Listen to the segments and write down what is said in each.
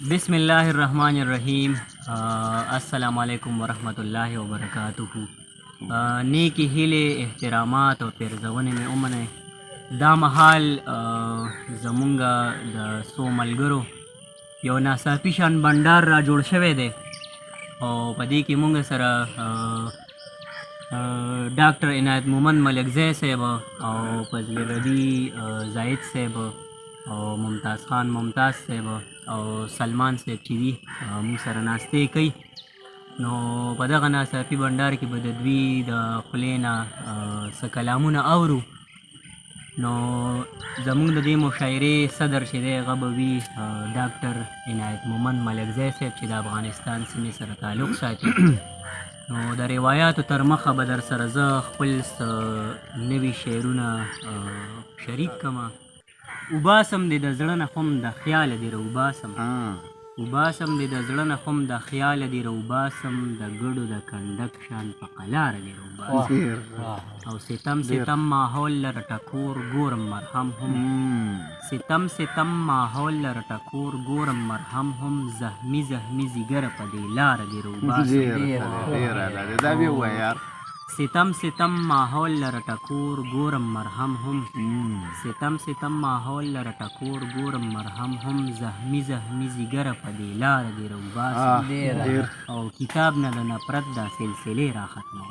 بسم الله الرحمن الرحیم. السلام علیکم ورحمت الله وبرکاتہ. نیکی هیلې احترامات او پیرزونې مې ومنئ. دا مهال زمونږ د څو ملګرو یو ناڅاپي شان بنډار را جوړ شوی دی او په دې کې مونږ سره ډاکټر عنایت مومند ملکزی صاحب او فضل ربی زاهد صاحب او ممتاز خان ممتاز صاحب او سلمان صاحب چې دي موږ سره ناستې کوي. نو په دغه ناڅاپي بنډار کې به د دوی د خولې نه څه کلامونه اورو. نو زموږ د دې مشاعرې صدر چې دی هغه به وي ډاکټر عنایت مومند ملکزی صاحب چې د افغانستان سیمې سره تعلق ساتي. نو د روایاتو تر مخه به در سره زه خپل نوي شعرونه شریک کړم. وباسم دې د زړه نه خم د خیاله دې راوباسم، وباسم دې د زړه نه خم د خیاله دې راوباسم، د ګډو د کنډک شان په قلاره دې راوباسم. او ستم ستم ماحول لره ټکور ګورم مرهم هم، ستم ستم ماحول لره ټکور ګورم مرهم هم، زخمي زخمي ځیګره په دې لاره دې راوباسم. ستم ستم ماحول لره ټکور ګورم مرهم هم، ستم ستم ماحول لره ټکور ګورم مرهم هم، زخمي زخمي ځیګره په دې لاره دې راوباسم. او کتاب نه د نفرت دا سلسلې را ختموم،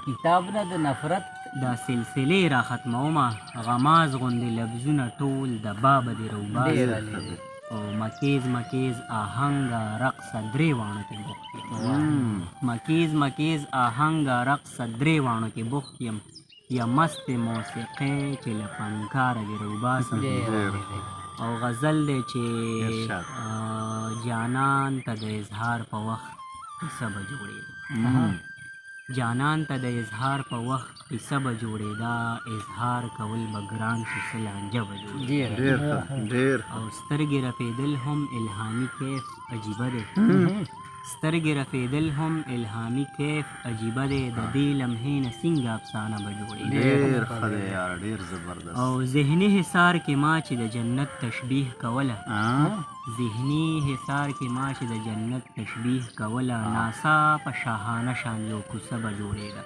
کتاب نه د نفرت دا سلسلې را ختمومه، غماز غوندې لفظونه ټول د بابه دې راوباسم. او مکیز مکیز آهنګه رقصه درې واڼو کې بوخت یم، مکیز مکیز آهنګه رقصه درې واڼو کې بوخت یم، یا مست موسیقۍ چې له فنکاره دې راوباسم. او غزل دی چې جانان ته د اظهار په وخت قصه به جوړېده، جانان ته د اظهار په وخت قصه به جوړېده، اظهار کول به ګران شي څه لانجه به جوړېده. او سترګې رپېدل هم الهامي کیف عجیبه دی، سترګې رپېدل هم الهامي کیف عجیبه دی، د دې لمحې نه څنګه افسانه به جوړېده. او ذهني حصار کې ما چې د جنت تشبیه کوله، ذهني حصار کې ما چې د جنت تشبیه کوله، ناسا په شاهانه شان یو کوڅه به جوړېده.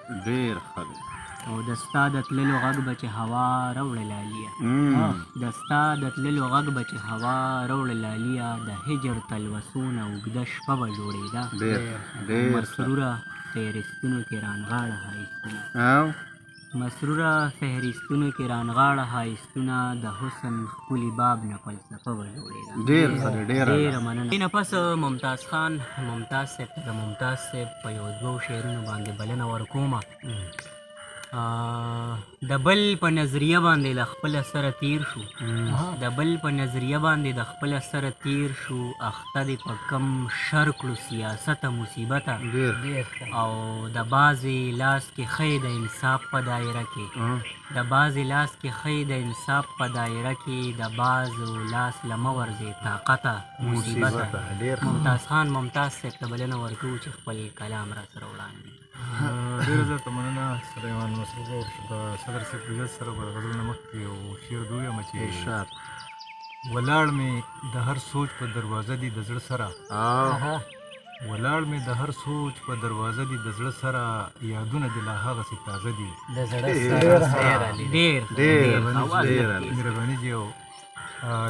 او د ستا د تللو غږ به چې هوا راوړه لاليه، د ستا د تللو غږ به چې هوا راوړه لاليه، د هجر تلوسونه اوږده شپه به جوړېده. مسروره فهرستونو کې رانغاړه ښایستونه، مسروره فهرستونو کې رانغاړه ښایستونه، د حسن ښکلي باب نه فلسفه به جوړېده. ډېره مننه. دې نه پس ممتاز خان ممتاز صاحب ته د ممتاز صاحب په یو دوو شعرونو باندې بلنه ورکومه. د بل په نظریه باندې له خپله سره تیر شو، د بل په نظریه باندې د خپله سره تیر شو، اخته دې په کم شر کړو سیاسته مصیبته، او د بعضې لاس کې ښی د انصاف په دایره کې، د بعضې لاس کې ښی د انصاف په دایره کې، د بعضو لاس له مه ورځې طاقته مصیبته. ممتاز خان ممتاز صاحب ته بلنه ورکوو چې خپل کلام را سره وړاندې. ډېره زیاته مننه سلیمان مسعود او صدر صاحب د عزت سره به د غزل نه مخکې یو شعر دویم چې ولاړ مې د هر سوچ په دروازه دي د زړه سره، ولاړ مې د هر سوچ په دروازه دي د زړه سره، یادونه دې لا هغسې تازه دي د زړه سره. مهرباني جي او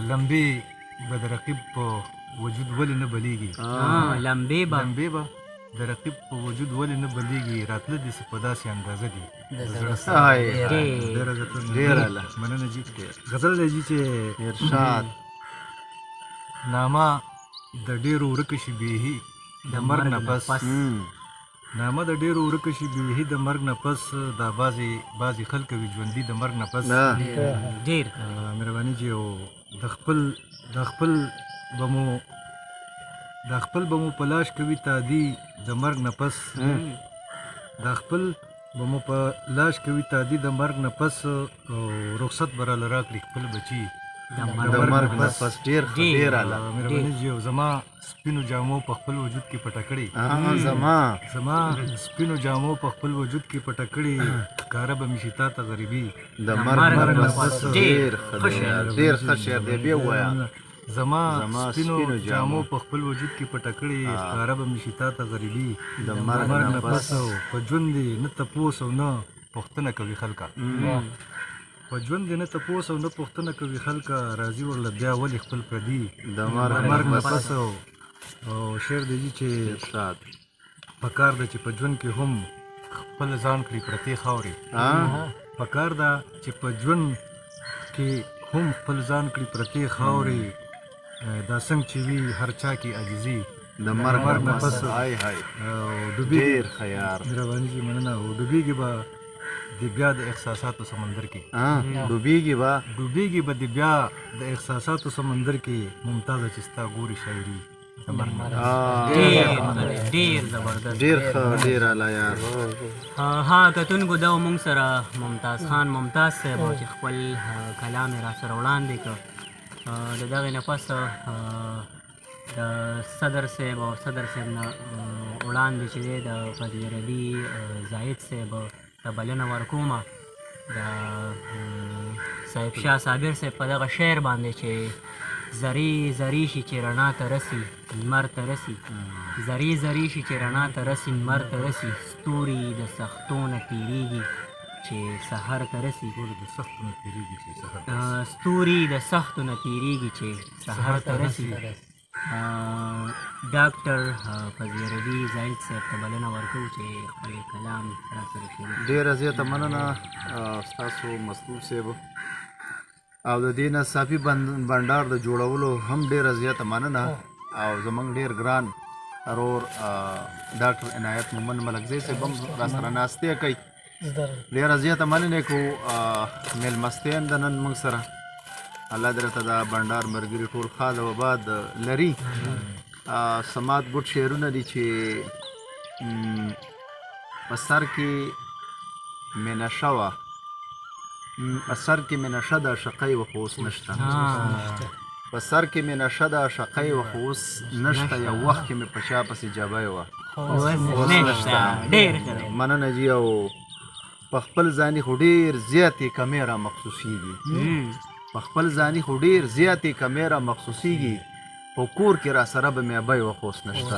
لمبې به د رقیب په وجود ولې نه بلیږي، لمبې به د رقیب په وجود ولې نه بلیږي، راتله دې څه په داسې اندازه دي د زړه سره. ډېره مننه جي. غزل دی جي چې ارشاد نامه د ډېرو ورکه شي بېهي د مرګ نه پس، نامه د ډېرو ورکه شي بېهي د مرګ نه پس، دا بعضې خلک وي ژوندي د مرګ نه پس. ډېر مهرباني جي. او د خپل به مو په لاش کوي تادي د مرګ نه پس، د خپل به مو په لاش کوي تادي د مرګ نه پس، او رخصت به راله راکړي خپل بچي د مرګ نه پس. مهرباني جي. او زما سپینو جامو په خپل وجود کې پټه کړي، زما سپینو جامو په خپل وجود کې پټه کړي، ښکاره به مې شي تا ته غریبي د مرګ نه پس. ډېر ښه شعر دی، بیا ووایه. زما زما سپینو سپینو جامو جامو په خپل وجود کې پټه کړې ښکاره به مې شي تا ته غریبي د مرګ مرګ نه نه پس پس او په ژوند دې نه تپوس او نه پوښتنه کوي خلکه په ژوند دې نه تپوس او نه پوښتنه کوي خلکه راځي ورله بیا ولې خپل پردي د مرګ مرګ نه نه پس پس او شعر دی چې استاد پکار ده چې په ژوند کې هم خپل ځان کړي پرتې خاورې پکار ده چې په ژوند کې هم خپل ځان کړي پرتې خاورې دا څنګه چې وي هر چا کې عاجزي د مرګ نه پس پس. هاي هاي او ډوبېږي ډیر خيار مهرباني جي مننه او ډوبېږي به د بیا د احساساتو سمندر کې ډوبېږي با ډوبېږي به د بیا د احساساتو سمندر کې ممتازه چې ستا ګوري شاعري د مرګ نه پس. ډیر زبردست ډیر ښه ډیر اعلی یار ها کتونکو دا مونږ سره ممتاز خان ممتاز صاحب چې خپل کلام یې را سره وړاندې کړ د دغې نه پس د صدر صاحب او صدر صاحب نه وړاندې چې دی د فضل ربي زاهد صاحب ته بلنه ورکومه د صاحب شاه صابر صاحب په دغه شعر باندې چې زری زری شي چې رڼا ته رسي لمر ته رسي زری زری شي چې رڼا ته رسي لمر ته رسي ستوري د سختو نه تېرېږي چې سحر ته رسي د سختو نه تېرېږي چې سحر ته ستوري د سختو نه تېرېږي چې سحر ته رسي ډاکټر فضل ربي زاهد صاحب ته بلنه ورکوو چې خپل کلام را سره شریک ډیره زیاته مننه ستاسو مسلوب صاحب او د دې ناڅاپي بنډار د جوړولو هم ډیره زیاته مننه او زمونږ ډیر ګران ورور ډاکټر عنایت مومن ملکزی صاحب هم را سره ناستې کوي ډیره زیاته مننه کو میلمستیا هم د نن موږ سره الله دې راته دا بنډار ملګري ټول ښاد او آباد لري سماعت ګډ شعرونه دي چې په سر کې مې نشه وه په سر کې مې نشه ده شقۍ و خو اوس نشته په سر کې مې نشه ده شقۍ و خو اوس نشته یو وخت کې مې په چا پسې جبۍ وه اوس نشته مننه جي او په خپل ځاني خو ډېر زیاتې کمې را مخصوصېږي په خپل ځاني خو ډېر زیاتې کمې را مخصوصېږي په کور کې را سره به مې ابۍ وه خو اوس نشته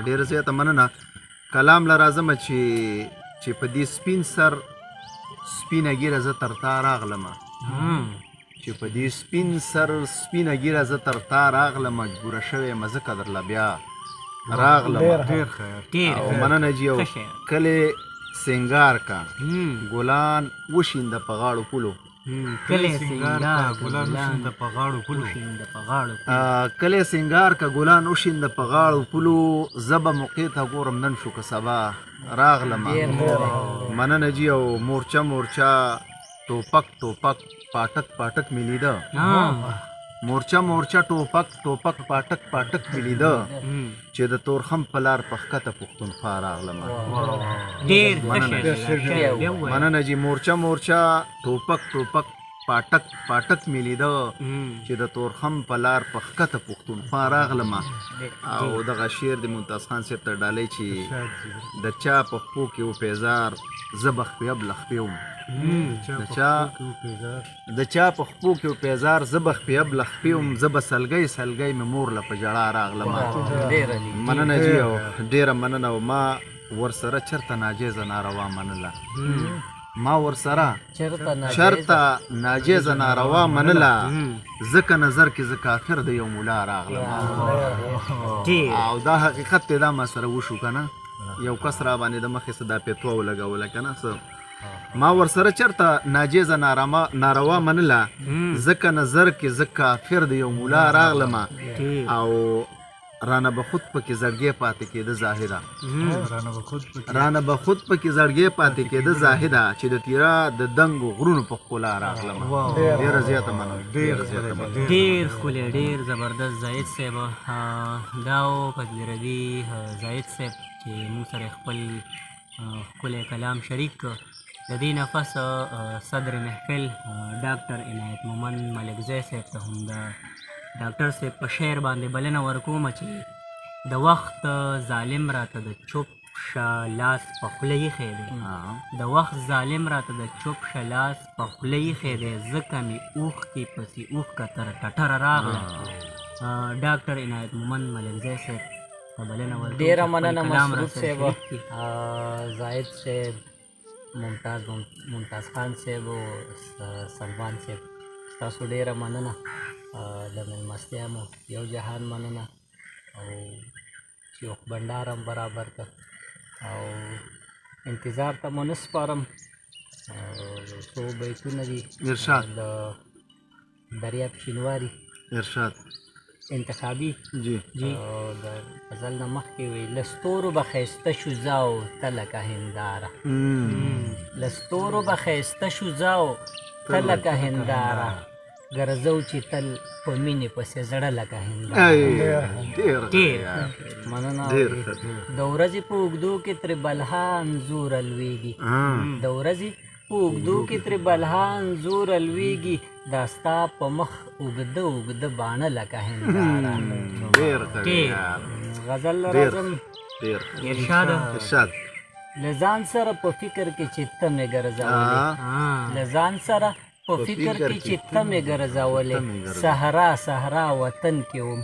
ډېره زیاته مننه کلام له راځمه چې په دې سپین سر سپینه ګیره زه تر تا راغلمه چې په دې سپین سر سپینه ګیره زه تر تا راغلم مجبوره شوې یم ځکه درله بیا راغلم ډېر خیر او مننه جي او کلې سنګار کا ګلان وشینده په غاړو پولو کلی سنگار کا ګلان وشینده په غاړو پولو کلې سنګار کا ګلان وشینده په غاړو پولو زه به موقع ته ګورم نن شو که سبا راغلم مننه جي او مورچه مورچه ټوپک ټوپک پاټک پاټک مې لیده مورچه مورچه ټوپک ټوپک پاټک پاټک مې لیده چې د تورخم په لار په ښکته پښتونخوا راغلم مننه جي مورچه مورچه ټوپک ټوپک پاټک پاټک مې لیده چې د تورخم په لار په ښکته پښتونخوا راغلم او دغه شعر د ممتاز خان صاحب ته ډالۍ چې د چا په خپو کې وپیزار زه به خپیب لخپې وم د چا په خپو کې وپیزار زه به خپیب لخپې وم زه به سلګۍ سلګۍ مې مور له په ژړا راغلم مننه جي او ډېره مننه او ما ورسره چېرته ناجیزه ناروا منله ما ورسره چرته ناجیزه ناروا منله ځکه نظر کې زه کافر د یو مولا راغلم او دا حقیقت دی دا ما سره وشو که نه یو کس را باندې د مخې څه دا پیتوه ولګوله که نه څه ما ورسره چرته ناجیزه ناروا منله ځکه نظر کې زه کافر د یو مولا راغلم او رانه به خود پکې زړګی پاتې کېده زاهده رانه به خود پکې زړګی پاتې کېده زاهده چې د تیرا د دنګو غرونو په ښکلا راغلم ډېره زیاته مننه ډېره زیاته مننه ډېر ښکلی ډېر زبردست زاهد صاحب دا و فضل ربي زاهد صاحب چې موږ سره خپل ښکلی کلام شریک کړ د دې نه پس صدر محفل ډاکټر عنایت مومن ملکزی صاحب ته هم د ډاکټر صاحب په شعر باندې بلنه ورکومه چې د وخت ظالم راته د چوپ شه لاس په خوله ایښی دی د وخت ظالم راته د چوپ شه لاس په خوله ایښی دی ځکه مې اوښکې پسې اوښکه تر ټټره راغله ډاکټر عنایت مومند ملکزی صاحب ته بلنه ورکوم ډیره چې خپل مننه کلام مسعود راسره صاحب شریک کړي. زاهد صاحب ممتاز خان صاحب او سلمان صاحب تاسو ډیره مننه د مېلمستیا مو یو جهان مننه او چې یو بنډار هم برابر کړ او انتظار ته مو نه سپارم څو بیتونه دي ارشاد د دریاب شینواري ارشاد انتخابي جی د غزل نه مخکې وی له ستورو به ښایسته شو زاو ته لکه هنداره له ستورو به ښایسته شو زاو ته لکه هنداره ګرځو چې تل په مینې پسې زړه لکه هنداره ډیر مننه ډیر د ورځې په اوږدو کې ترې بلها انځور الویږي د ورځې په اوږدو کې ترې بلها انځور الویږي دا ستا په مخ اوږده اوږده باڼه لکه هنداره ډیر غزل راځم ډیر ارشاده ارشاد له ځان سره په فکر کې چې ته مې ګرځولې له ځان سره په فکر کې چې ته مې ګرځولې صحرا صحرا وطن کې وم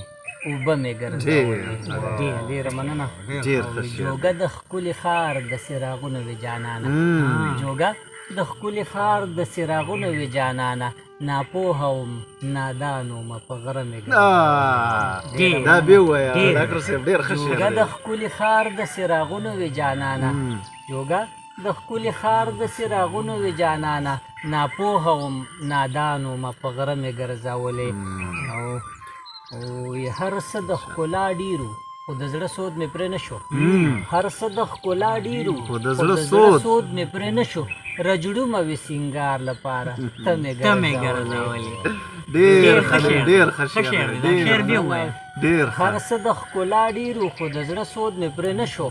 اوبه مې ګرځولې ډېره مننه ډیر جوګه د ښکلي ښار د څراغونو وې جانانه جوګه د ښکلي ښار د څراغونو وې جانانه ناپوهه وم نادان وم په غره مې ګرځولې دا به وایه ډاکټر صاحب ډیر ښه شعر جوګه د ښکلي ښار د څراغونو وې جانانه جوګه د ښکلي ښار د څراغونو وې جانانه ناپوهه وم نادان وم په غره مې ګرځولې او هر څه د ښکلا ډیرو خو د زړه سود مې پرې نه شو هر څه د ښکلا ډیرو خو د زړه سود مې پرې نه شو رجړو مې وې سینګار لپاره ته مې ګرځولې ډیر ډیر ښه شعر دی دا شعر بیا ووایه ډیر هر څه د ښکلا ډیرو خو د زړه سود مې پرې نه شو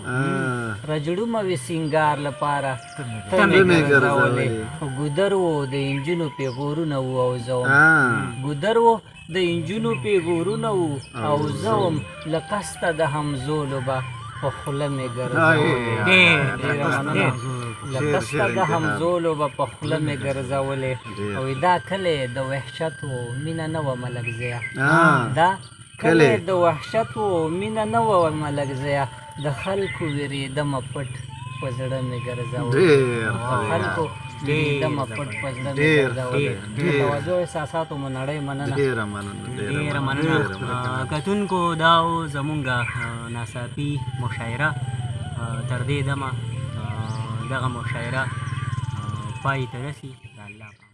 رجړو مې وې سینګار لپاره ته مې ګرځولې ګودر و د انجونو پیغورونه و او زه ګودر و د انجونو پیغورونه و او زه وم له قصده د همزولو به په خوله مې ګرځولې له قصده د همزولو به په خوله مې ګرځولې او دا کلی د وحشت و مینه نه وه ملکزیه دا کلی د وحشت و مینه نه وه ملکزیه د خلکو وېرېدمه پټ په زړه مې ګرځولې د خلکو وېرېدمه پټ په زړه مې ګرځولې د توجه احساساتو مو نړۍ مننه ډېره مننه کتونکو دا و زمونږ ناڅاپي مشاعره تر دې دمه دغه مشاعره پای ته رسي د الله